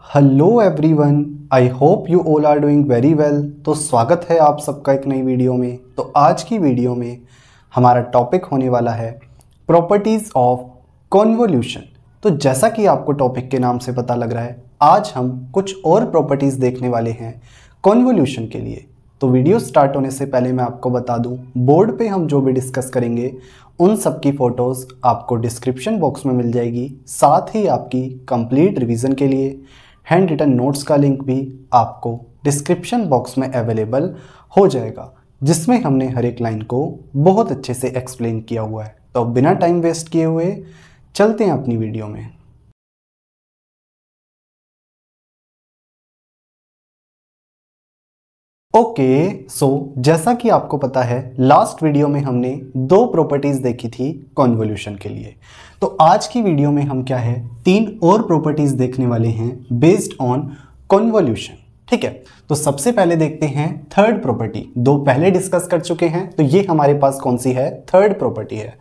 Hello everyone, I hope you all are doing very well. तो स्वागत है आप सबका एक नई वीडियो में। तो आज की वीडियो में हमारा टॉपिक होने वाला है प्रॉपर्टीज़ ऑफ कॉन्वोल्यूशन। तो जैसा कि आपको टॉपिक के नाम से पता लग रहा है, आज हम कुछ और प्रॉपर्टीज़ देखने वाले हैं कॉन्वोल्यूशन के लिए। तो वीडियो स्टार्ट होने से पहले मैं आपको बता दूं, बोर्ड पे हम जो भी डिस्कस करेंगे उन सब की फ़ोटोज़ आपको डिस्क्रिप्शन बॉक्स में मिल जाएगी। साथ ही आपकी कंप्लीट रिवीजन के लिए हैंड रिटन नोट्स का लिंक भी आपको डिस्क्रिप्शन बॉक्स में अवेलेबल हो जाएगा, जिसमें हमने हर एक लाइन को बहुत अच्छे से एक्सप्लेन किया हुआ है। तो बिना टाइम वेस्ट किए हुए चलते हैं अपनी वीडियो में। सो जैसा कि आपको पता है, लास्ट वीडियो में हमने दो प्रॉपर्टीज़ देखी थी कॉन्वोल्यूशन के लिए। तो आज की वीडियो में हम क्या है, तीन और प्रॉपर्टीज़ देखने वाले हैं बेस्ड ऑन कॉन्वोल्यूशन। ठीक है, तो सबसे पहले देखते हैं थर्ड प्रॉपर्टी। दो पहले डिस्कस कर चुके हैं, तो ये हमारे पास कौन सी है, थर्ड प्रॉपर्टी है।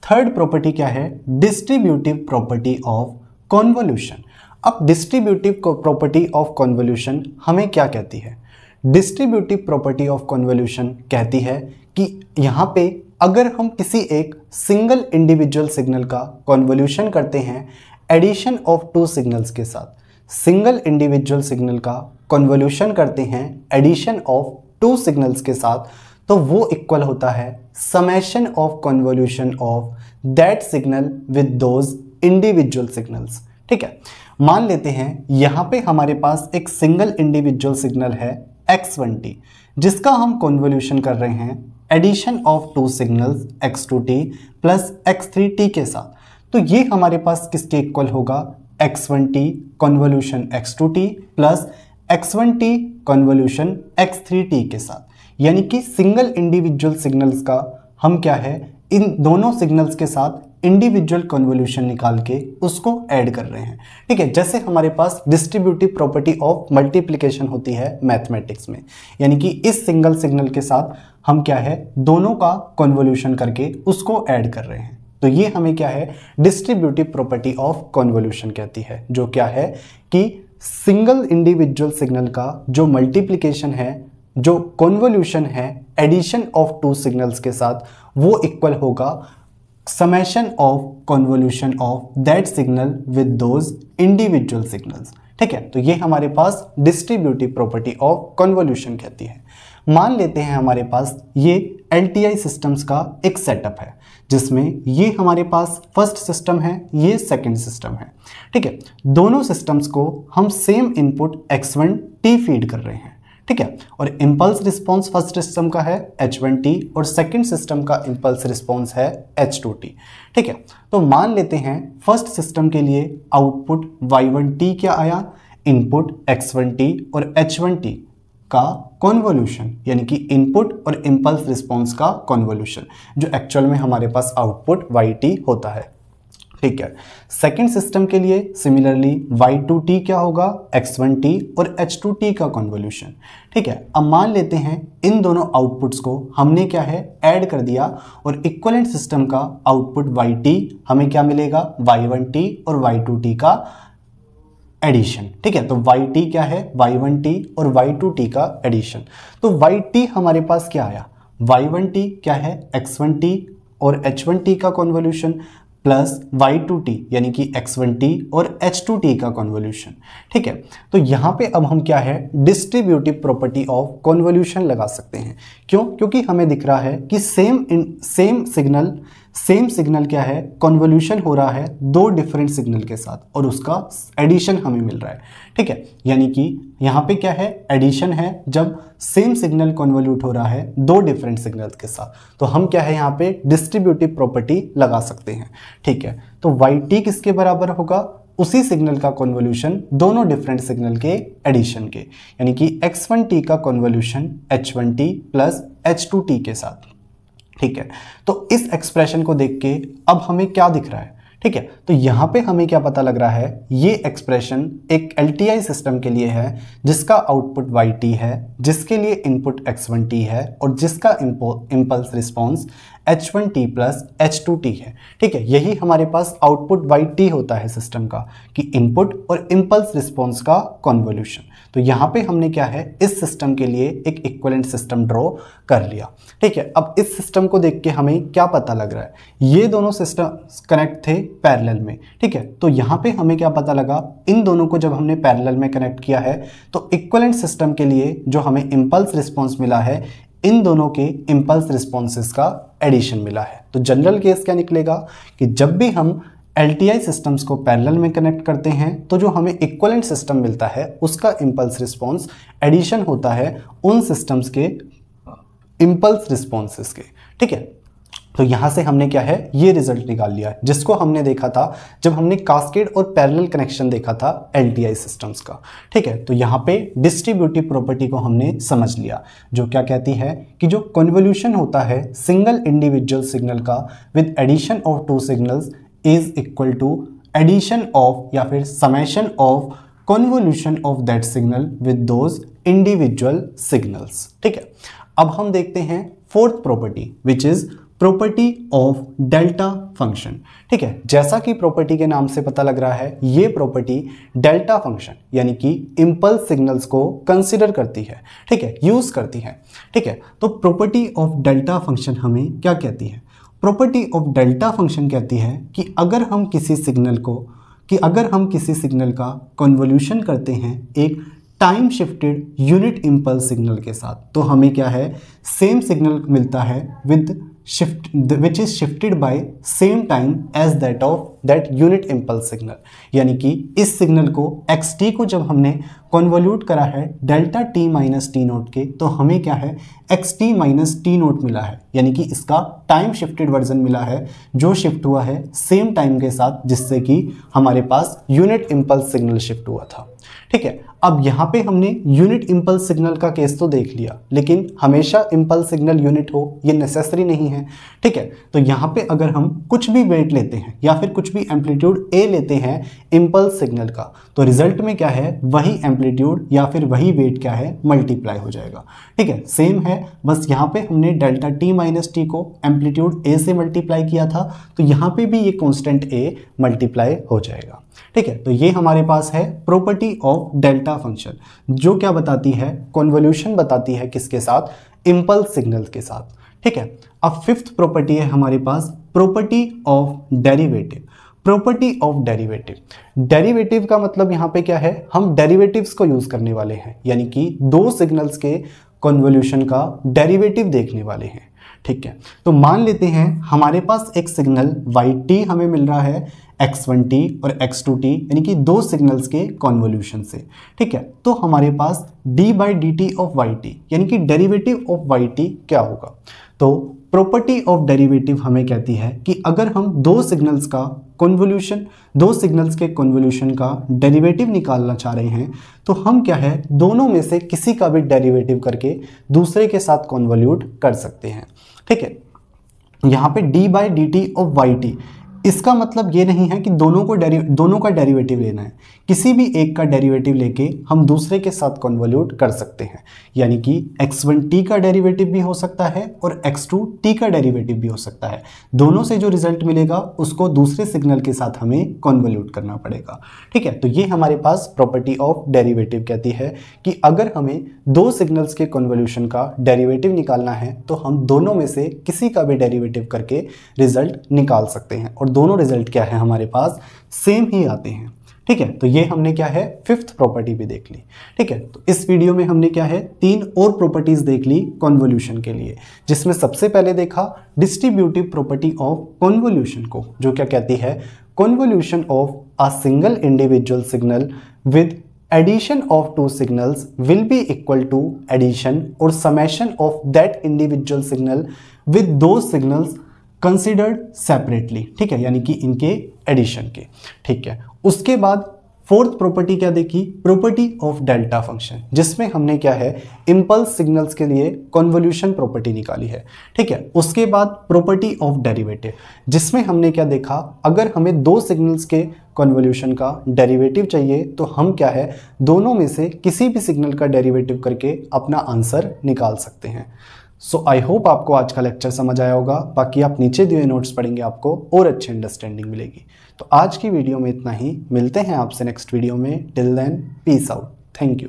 थर्ड प्रॉपर्टी क्या है, डिस्ट्रीब्यूटिव प्रॉपर्टी ऑफ कॉन्वोल्यूशन। अब डिस्ट्रीब्यूटिव प्रॉपर्टी ऑफ कॉन्वोल्यूशन हमें क्या कहती है? डिस्ट्रीब्यूटिव प्रॉपर्टी ऑफ कॉन्वोल्यूशन कहती है कि यहाँ पे अगर हम किसी एक सिंगल इंडिविजुअल सिग्नल का कॉन्वोल्यूशन करते हैं एडिशन ऑफ टू सिग्नल्स के साथ, सिंगल इंडिविजुअल सिग्नल का कॉन्वोल्यूशन करते हैं एडिशन ऑफ टू सिग्नल्स के साथ, तो वो इक्वल होता है summation of convolution of that signal with those individual signals. ठीक है, मान लेते हैं यहाँ पे हमारे पास एक सिंगल इंडिविजुअल सिग्नल है x1t, जिसका हम कॉन्वोल्यूशन कर रहे हैं addition of two signals x2t plus x3t के साथ। तो ये हमारे पास किसके इक्वल होगा, x1t convolution x2t plus x1t convolution x3t के साथ। यानी कि सिंगल इंडिविजुअल सिग्नल्स का हम क्या है, इन दोनों सिग्नल्स के साथ इंडिविजुअल कन्वोल्यूशन निकाल के उसको ऐड कर रहे हैं। ठीक है, जैसे हमारे पास डिस्ट्रीब्यूटिव प्रॉपर्टी ऑफ मल्टीप्लिकेशन होती है मैथमेटिक्स में, यानी कि इस सिंगल सिग्नल के साथ हम क्या है, दोनों का कन्वोल्यूशन करके उसको ऐड कर रहे हैं। तो ये हमें क्या है, डिस्ट्रीब्यूटिव प्रॉपर्टी ऑफ कन्वोल्यूशन कहती है, जो क्या है कि सिंगल इंडिविजुअल सिग्नल का जो मल्टीप्लिकेशन है, जो कन्वोल्यूशन है एडिशन ऑफ टू सिग्नल्स के साथ, वो इक्वल होगा summation of convolution of that signal with those individual signals. ठीक है, तो ये हमारे पास डिस्ट्रीब्यूटिव प्रॉपर्टी ऑफ कॉन्वोल्यूशन कहती है। मान लेते हैं हमारे पास ये LTI सिस्टम्स का एक सेटअप है, जिसमें ये हमारे पास फर्स्ट सिस्टम है, ये सेकंड सिस्टम है। ठीक है, दोनों सिस्टम्स को हम सेम इनपुट x1t फीड कर रहे हैं। ठीक है, और इम्पल्स रिस्पॉन्स फर्स्ट सिस्टम का है h1t और सेकंड सिस्टम का इम्पल्स रिस्पॉन्स है h2t। ठीक है, तो मान लेते हैं फर्स्ट सिस्टम के लिए आउटपुट y1t क्या आया, इनपुट x1t और h1t का कॉन्वोल्यूशन, यानी कि इनपुट और इम्पल्स रिस्पॉन्स का कॉन्वोल्यूशन, जो एक्चुअल में हमारे पास आउटपुट yt होता है। ठीक है, सेकंड सिस्टम के लिए सिमिलरली y2t क्या होगा, x1t और h2t का कॉन्वोल्यूशन। ठीक है, अब मान लेते हैं इन दोनों आउटपुट्स को हमने क्या है, ऐड कर दिया, और इक्विवेलेंट सिस्टम का आउटपुट yt हमें क्या मिलेगा, y1t और y2t का एडिशन। ठीक है, तो yt क्या है, y1t और y2t का एडिशन। तो yt हमारे पास क्या आया, y1t क्या है, x1t और h1t का कॉन्वोल्यूशन प्लस y2t यानी कि x1t और h2t का कॉन्वोल्यूशन। ठीक है, तो यहाँ पे अब हम क्या है, डिस्ट्रीब्यूटिव प्रॉपर्टी ऑफ कॉन्वोल्यूशन लगा सकते हैं। क्यों? क्योंकि हमें दिख रहा है कि सेम सिग्नल क्या है, कॉन्वोल्यूशन हो रहा है दो डिफरेंट सिग्नल के साथ, और उसका एडिशन हमें मिल रहा है। ठीक है, यानी कि यहाँ पे क्या है, एडिशन है जब सेम सिग्नल कॉन्वोल्यूट हो रहा है दो डिफरेंट सिग्नल्स के साथ। तो हम क्या है, यहाँ पे डिस्ट्रीब्यूटिव प्रॉपर्टी लगा सकते हैं। ठीक है, तो yt किसके बराबर होगा, उसी सिग्नल का कॉन्वोल्यूशन दोनों डिफरेंट सिग्नल के एडिशन के, यानी कि x1t का कॉन्वोल्यूशन h1t प्लस h2t के साथ। ठीक है, तो इस एक्सप्रेशन को देख के अब हमें क्या दिख रहा है, ठीक है, तो यहाँ पे हमें क्या पता लग रहा है, ये एक्सप्रेशन एक LTI सिस्टम के लिए है, जिसका आउटपुट yt है, जिसके लिए इनपुट x1t है और जिसका impulse response h1t plus h2t है। ठीक है, यही हमारे पास आउटपुट बाई t होता है सिस्टम का, कि इनपुट और इम्पल्स रिस्पॉन्स का कॉन्वोल्यूशन। तो यहाँ पे हमने क्या है, इस सिस्टम के लिए एक इक्विवेलेंट सिस्टम ड्रॉ कर लिया। ठीक है, अब इस सिस्टम को देख के हमें क्या पता लग रहा है, ये दोनों सिस्टम कनेक्ट थे पैरेलल में। ठीक है, तो यहाँ पे हमें क्या पता लगा, इन दोनों को जब हमने पैरेलल में कनेक्ट किया है तो इक्विवेलेंट सिस्टम के लिए जो हमें इम्पल्स रिस्पॉन्स मिला है, इन दोनों के इम्पल्स रिस्पॉन्सेस का एडिशन मिला है। तो जनरल केस क्या निकलेगा कि जब भी हम LTI सिस्टम्स को पैरेलल में कनेक्ट करते हैं तो जो हमें इक्विवेलेंट सिस्टम मिलता है उसका इम्पल्स रिस्पॉन्स एडिशन होता है उन सिस्टम्स के इम्पल्स रिस्पॉन्सेस के। ठीक है, तो यहाँ से हमने क्या है, ये रिजल्ट निकाल लिया है, जिसको हमने देखा था जब हमने कास्केड और पैरेलल कनेक्शन देखा था LTI सिस्टम्स का। ठीक है, तो यहाँ पे डिस्ट्रीब्यूटिव प्रॉपर्टी को हमने समझ लिया, जो क्या कहती है कि जो कन्वोल्यूशन होता है सिंगल इंडिविजुअल सिग्नल का with addition of two signals is equal to addition of या फिर summation of convolution of that signal with those individual signals. ठीक है, अब हम देखते हैं fourth property which is property of delta function. ठीक है, जैसा कि प्रॉपर्टी के नाम से पता लग रहा है, ये प्रॉपर्टी डेल्टा फंक्शन यानी कि इम्पल्स सिग्नल्स को कंसिडर करती है। ठीक है, यूज करती है। ठीक है, तो प्रॉपर्टी ऑफ डेल्टा फंक्शन हमें क्या कहती है, प्रॉपर्टी ऑफ डेल्टा फंक्शन कहती है कि अगर हम किसी सिग्नल का कन्वोल्यूशन करते हैं एक time shifted unit impulse signal के साथ, तो हमें क्या है, सेम सिग्नल मिलता है with which is shifted by same time as that unit impulse signal। यानी कि इस सिग्नल को xt को जब हमने कन्वोल्यूट करा है delta t minus T note के, तो हमें क्या है, xt माइनस टी नोट मिला है, यानी कि इसका टाइम शिफ्टेड वर्जन मिला है जो शिफ्ट हुआ है सेम टाइम के साथ जिससे कि हमारे पास यूनिट इम्पल्स सिग्नल शिफ्ट हुआ था। ठीक है, अब यहाँ पे हमने यूनिट इम्पल्स सिग्नल का केस तो देख लिया, लेकिन हमेशा इम्पल्स सिग्नल यूनिट हो ये नेसेसरी नहीं है। ठीक है, तो यहाँ पे अगर हम कुछ भी वेट लेते हैं या फिर कुछ भी एम्पलीट्यूड a लेते हैं इम्पल्स सिग्नल का, तो रिजल्ट में क्या है, वही एम्पलीट्यूड या फिर वही वेट क्या है, मल्टीप्लाई हो जाएगा। ठीक है, सेम है, बस यहाँ पे हमने डेल्टा t माइनस टी को एम्पलीट्यूड a से मल्टीप्लाई किया था, तो यहाँ पे भी ये कॉन्स्टेंट a मल्टीप्लाई हो जाएगा। ठीक है, तो ये हमारे पास है प्रॉपर्टी ऑफ डेल्टा फंक्शन, जो क्या बताती है, कन्वोल्यूशन बताती है किसके साथ, इम्पल्स सिग्नल के साथ। ठीक है, अब फिफ्थ प्रॉपर्टी है हमारे पास property of derivative. Property of derivative, derivative का मतलब यहाँ पे क्या है, हम डेरिवेटिव्स को यूज करने वाले हैं, यानी कि दो सिग्नल्स के कन्वोल्यूशन का डेरिवेटिव देखने वाले हैं। ठीक है, तो मान लेते हैं हमारे पास एक सिग्नल yt हमें मिल रहा है x1t और x2t, यानी कि दो सिग्नल्स के कन्वोल्यूशन से। ठीक है, तो हमारे पास d/dt ऑफ yt यानी कि डेरिवेटिव ऑफ yt क्या होगा, तो प्रॉपर्टी ऑफ डेरिवेटिव हमें कहती है कि अगर हम दो सिग्नल्स के कन्वोल्यूशन का डेरिवेटिव निकालना चाह रहे हैं, तो हम क्या है, दोनों में से किसी का भी डेरिवेटिव करके दूसरे के साथ कन्वोल्यूट कर सकते हैं। ठीक है, यहाँ पे d/dt ऑफ yt, इसका मतलब ये नहीं है कि दोनों का डेरिवेटिव लेना है, किसी भी एक का डेरिवेटिव लेके हम दूसरे के साथ कन्वोल्यूट कर सकते हैं, यानी कि x1t का डेरिवेटिव भी हो सकता है और x2t का डेरिवेटिव भी हो सकता है। दोनों से जो रिजल्ट मिलेगा उसको दूसरे सिग्नल के साथ हमें कन्वोल्यूट करना पड़ेगा। ठीक है, तो ये हमारे पास प्रॉपर्टी ऑफ डेरिवेटिव कहती है कि अगर हमें दो सिग्नल्स के कन्वोल्यूशन का डेरिवेटिव निकालना है तो हम दोनों में से किसी का भी डेरिवेटिव करके रिजल्ट निकाल सकते हैं, और दोनों रिजल्ट क्या है, हमारे पास सेम ही आते हैं। ठीक है, तो ये हमने क्या है, फिफ्थ प्रॉपर्टी भी देख ली। ठीक है, तो इस वीडियो में हमने क्या है, तीन और प्रॉपर्टीज देख ली कन्वोल्यूशन के लिए, जिसमें सबसे पहले देखा डिस्ट्रीब्यूटिव प्रॉपर्टी ऑफ कन्वोल्यूशन को, जो क्या कहती है, convolution of a single individual signal with addition of two signals will be equal to addition और summation of that individual signal with दो सिग्नल्स कंसिडर्ड सेपरेटली। ठीक है, यानी कि इनके एडिशन के। ठीक है, उसके बाद फोर्थ प्रॉपर्टी क्या देखी, प्रॉपर्टी ऑफ डेल्टा फंक्शन, जिसमें हमने क्या है, इम्पल्स सिग्नल्स के लिए कन्वोल्यूशन प्रॉपर्टी निकाली है। ठीक है, उसके बाद प्रॉपर्टी ऑफ डेरिवेटिव, जिसमें हमने क्या देखा, अगर हमें दो सिग्नल्स के कन्वोल्यूशन का डेरिवेटिव चाहिए तो हम क्या है, दोनों में से किसी भी सिग्नल का डेरिवेटिव करके अपना आंसर निकाल सकते हैं। सो आई होप आपको आज का लेक्चर समझ आया होगा। बाकी आप नीचे दिए नोट्स पढ़ेंगे, आपको और अच्छी अंडरस्टैंडिंग मिलेगी। तो आज की वीडियो में इतना ही, मिलते हैं आपसे नेक्स्ट वीडियो में। Till then peace out, thank you.